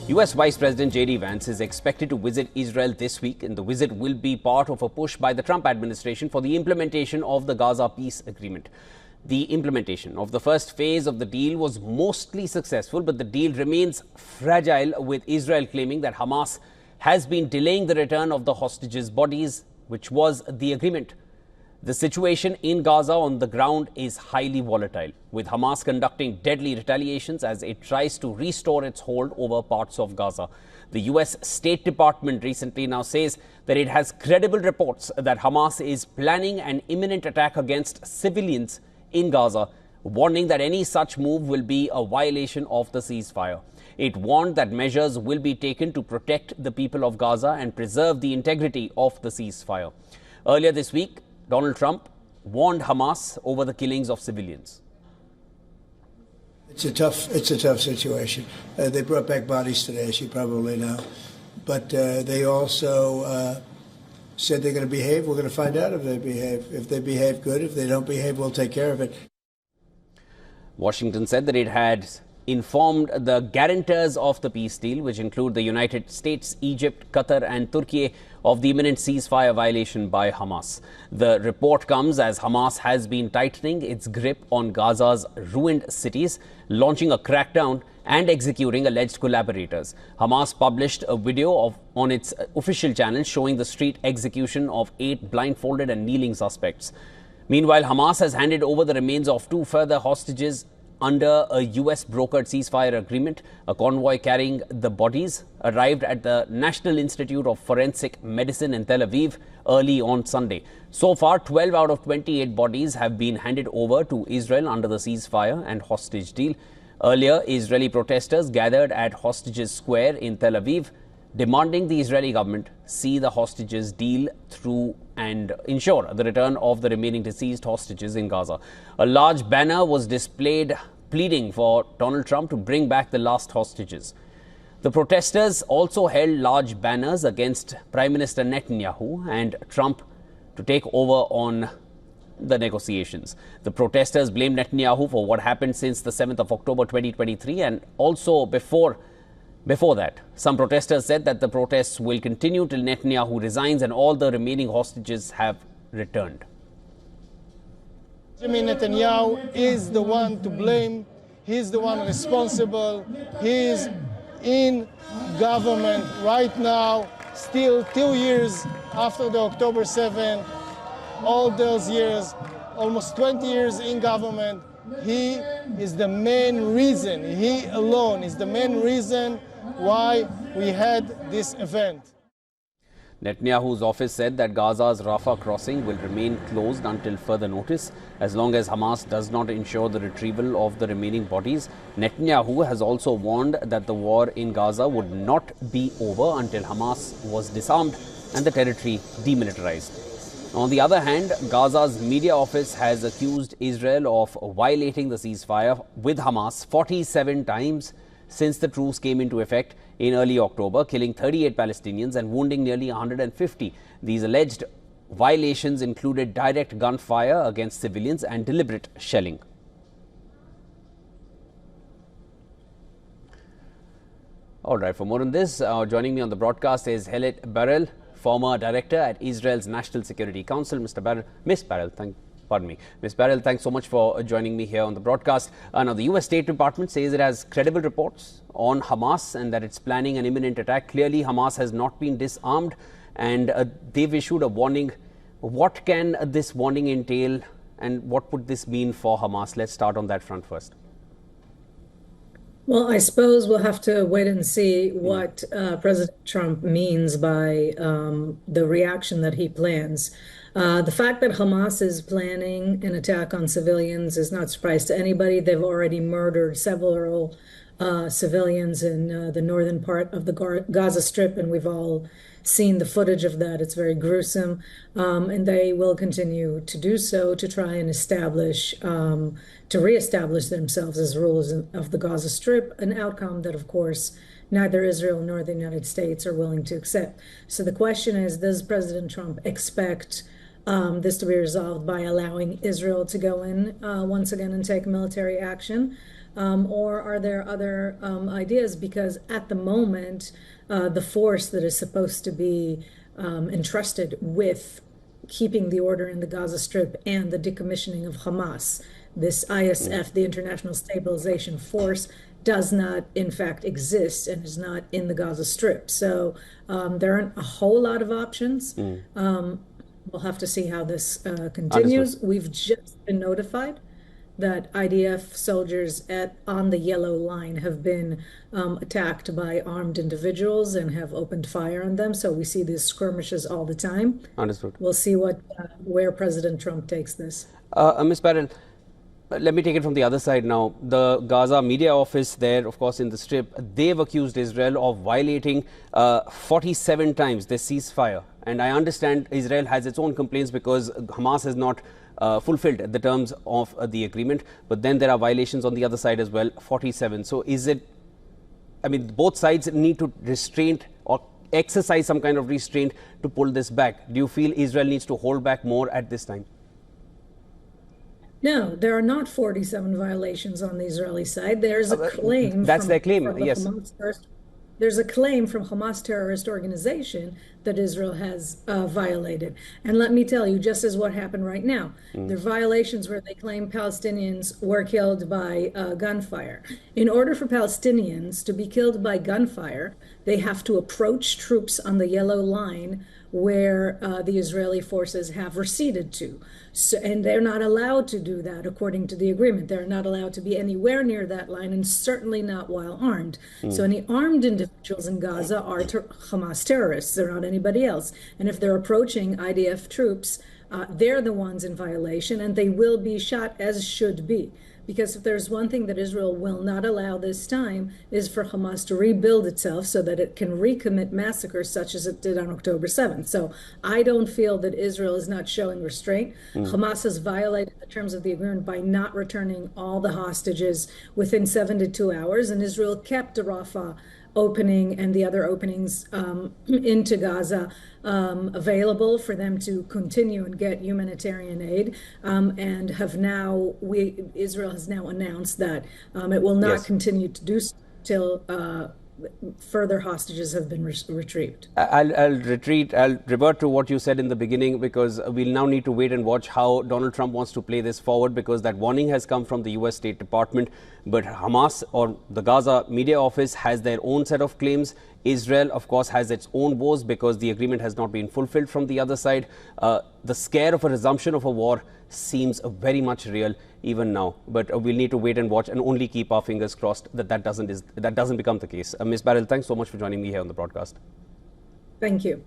US Vice President J.D. Vance is expected to visit Israel this week, and the visit will be part of a push by the Trump administration for the implementation of the Gaza peace agreement. The implementation of the first phase of the deal was mostly successful, but the deal remains fragile, with Israel claiming that Hamas has been delaying the return of the hostages' bodies, which was the agreement. The situation in Gaza on the ground is highly volatile, with Hamas conducting deadly retaliations as it tries to restore its hold over parts of Gaza. The US State Department recently now says that it has credible reports that Hamas is planning an imminent attack against civilians in Gaza, warning that any such move will be a violation of the ceasefire. It warned that measures will be taken to protect the people of Gaza and preserve the integrity of the ceasefire. Earlier this week, Donald Trump warned Hamas over the killings of civilians. It's a tough situation. They brought back bodies today, as you probably know. But they also said they're going to behave. We're going to find out if they behave. If they behave, good. If they don't behave, we'll take care of it. Washington said that it had informed the guarantors of the peace deal, which include the United States, Egypt, Qatar and Turkey, of the imminent ceasefire violation by Hamas. The report comes as Hamas has been tightening its grip on Gaza's ruined cities, launching a crackdown and executing alleged collaborators. Hamas published a video on its official channel showing the street execution of 8 blindfolded and kneeling suspects. Meanwhile, Hamas has handed over the remains of 2 further hostages under a US brokered ceasefire agreement. A convoy carrying the bodies arrived at the National Institute of Forensic Medicine in Tel Aviv early on Sunday. So far, 12 out of 28 bodies have been handed over to Israel under the ceasefire and hostage deal. Earlier, Israeli protesters gathered at Hostages Square in Tel Aviv, demanding the Israeli government see the hostages deal through and ensure the return of the remaining deceased hostages in Gaza. A large banner was displayed pleading for Donald Trump to bring back the last hostages. The protesters also held large banners against Prime Minister Netanyahu and Trump to take over on the negotiations. The protesters blamed Netanyahu for what happened since the 7th of October 2023 and also before that. Some protesters said that the protests will continue till Netanyahu resigns and all the remaining hostages have returned. Benjamin Netanyahu is the one to blame. He's the one responsible. He's in government right now, still 2 years after the October 7. All those years, almost 20 years in government, he is the main reason, he alone is the main reason why we had this event. Netanyahu's office said that Gaza's Rafah crossing will remain closed until further notice as long as Hamas does not ensure the retrieval of the remaining bodies. Netanyahu has also warned that the war in Gaza would not be over until Hamas was disarmed and the territory demilitarized. On the other hand, Gaza's media office has accused Israel of violating the ceasefire with Hamas 47 times since the truce came into effect in early October, killing 38 Palestinians and wounding nearly 150. These alleged violations included direct gunfire against civilians and deliberate shelling. All right, for more on this, joining me on the broadcast is Helet Barel, former director at Israel's National Security Council. Miss Barel, Ms. Barel, thanks so much for joining me here on the broadcast. Now, the US State Department says it has credible reports on Hamas and that it's planning an imminent attack. Clearly, Hamas has not been disarmed and they've issued a warning. What can this warning entail and what would this mean for Hamas? Let's start on that front first. Well, I suppose we'll have to wait and see what President Trump means by the reaction that he plans. The fact that Hamas is planning an attack on civilians is not a surprise to anybody. They've already murdered several civilians in the northern part of the Gaza Strip, and we've all seen the footage of that. It's very gruesome, and they will continue to do so to try and reestablish themselves as rulers of the Gaza Strip, an outcome that, of course, neither Israel nor the United States are willing to accept. So the question is, does President Trump expect this to be resolved by allowing Israel to go in once again and take military action? Or are there other ideas? Because at the moment, the force that is supposed to be entrusted with keeping the order in the Gaza Strip and the decommissioning of Hamas, this ISF, the International Stabilization Force, does not, in fact, exist and is not in the Gaza Strip. So there aren't a whole lot of options. We'll have to see how this continues. Understood. We've just been notified that IDF soldiers on the yellow line have been attacked by armed individuals and have opened fire on them. So we see these skirmishes all the time. Understood. We'll see where President Trump takes this. Ms. Parel, let me take it from the other side now. The Gaza media office there, of course, in the Strip, they've accused Israel of violating 47 times the ceasefire. And I understand Israel has its own complaints because Hamas has not fulfilled the terms of the agreement. But then there are violations on the other side as well, 47. So is it, I mean, both sides need to restrain or exercise some kind of restraint to pull this back. Do you feel Israel needs to hold back more at this time? No, there are not 47 violations on the Israeli side. There's a claim. That's their claim, from the yes. There's a claim from Hamas terrorist organization that Israel has violated. And let me tell you, just as what happened right now, there are violations where they claim Palestinians were killed by gunfire. In order for Palestinians to be killed by gunfire, they have to approach troops on the yellow line where the Israeli forces have receded to. So, and they're not allowed to do that according to the agreement. They're not allowed to be anywhere near that line, and certainly not while armed. So any armed individuals in Gaza are Hamas terrorists. They're not anybody else. And if they're approaching IDF troops, they're the ones in violation, and they will be shot, as should be. Because if there's one thing that Israel will not allow this time is for Hamas to rebuild itself so that it can recommit massacres such as it did on October 7th. So I don't feel that Israel is not showing restraint. Hamas has violated the terms of the agreement by not returning all the hostages within 72 hours, and Israel kept the Rafah opening and the other openings into Gaza available for them to continue and get humanitarian aid, and Israel has now announced that it will not continue to do so till further hostages have been retrieved. I'll revert to what you said in the beginning, because we'll now need to wait and watch how Donald Trump wants to play this forward, because that warning has come from the US State Department. But Hamas, or the Gaza media office, has their own set of claims. Israel, of course, has its own woes because the agreement has not been fulfilled from the other side. The scare of a resumption of a war seems very much real even now. But we'll need to wait and watch and only keep our fingers crossed that that doesn't become the case. Ms. Parel, thanks so much for joining me here on the broadcast. Thank you.